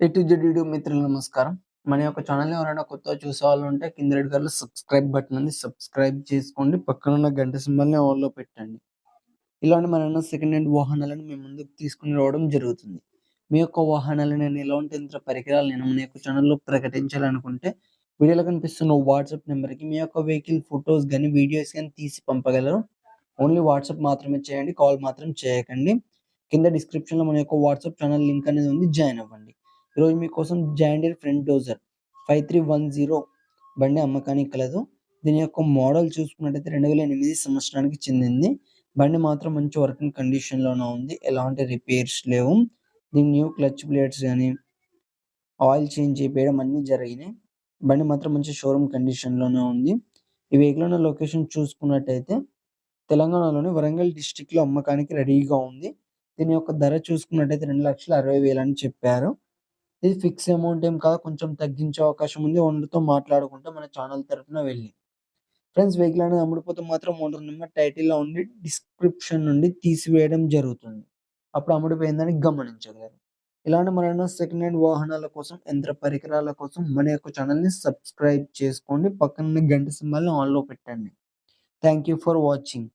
A to Z video మిత్రులకు నమస్కారం. మన యొక్క ఛానెల్‌ని ఎవరైనా కొత్తగా చూసేవాళ్ళుంటే కింద రెడ్ కలర్‌లో సబ్స్క్రైబ్ బటన్ ఉంది. సబ్స్క్రైబ్ చేసుకోండి. పక్కనున్న గంట సింబల్‌ని ఆల్‌లో పెట్టండి. ఇలాంటి మరెన్నో సెకండ్ హ్యాండ్ వాహనాలను మీ ముందుకు తీసుకొని రావడం జరుగుతుంది. మీ యొక్క వాహనాలు నేను ఎలాంటి యంత్ర పరికరాలు నేను మన యొక్క ఛానెల్‌లో ప్రకటించాలనుకుంటే వీడియోలో కనిపిస్తున్న వాట్సాప్ నంబర్‌కి మీ యొక్క వెహికల్ ఫోటోస్ గాని, వీడియోస్ గాని తీసి పంపగలరు. ఓన్లీ వాట్సాప్ మాత్రమే చేయండి. కాల్ మాత్రం చేయకండి. కింద డిస్క్రిప్షన్‌లో మన యొక్క వాట్సాప్ ఛానల్ లింక్ అనేది ఉంది. జాయిన్ అవ్వండి. ఈరోజు మీకోసం జాండీర్ ఫ్రంట్ డోజర్ 5310 బండి అమ్మకానికి కలదు. దీని యొక్క మోడల్ చూసుకున్నట్టయితే 2008 సంవత్సరానికి చెందింది. బండి మాత్రం మంచి వర్కింగ్ కండిషన్‌లోనే ఉంది. ఎలాంటి రిపేర్స్ లేవు. దీని న్యూ క్లచ్ ప్లేట్స్ గాని, ఆయిల్ చేంజ్ చేపియడం అన్నీ జరిగినాయి. బండి మాత్రం మంచి షోరూమ్ కండిషన్‌లోనే ఉంది. ఈ వెహికల్ ఉన్న లొకేషన్ చూసుకున్నట్టయితే తెలంగాణలోని వరంగల్ డిస్ట్రిక్ట్‌లో అమ్మకానికి రెడీగా ఉంది. దీని యొక్క ధర చూసుకున్నట్టయితే 2,60,000 అని చెప్పారు. ఇది ఫిక్స్ అమౌంట్ ఏం కాదు. కొంచెం తగ్గించే అవకాశం ఉంది. ఓనర్‌తో మాట్లాడుకుంటే మన ఛానల్ తరపున వెళ్లి. ఫ్రెండ్స్ వెహికల్ అనేది అమ్ముడుపోతే మాత్రం ఓనర్ నెంబర్ టైటిల్‌లో ఉండి డిస్క్రిప్షన్ నుండి తీసివేయడం జరుగుతుంది. అప్పుడు అమ్ముడుపోయిందని గమనించగలరు. ఇలాంటి మరెన్నో సెకండ్ హ్యాండ్ వాహనాల కోసం, యంత్ర పరికరాల కోసం మన యొక్క ఛానల్‌ని సబ్స్క్రైబ్ చేసుకోండి. పక్కనున్న గంట సింబల్‌ని ఆన్‌లో పెట్టండి. Thank you for watching.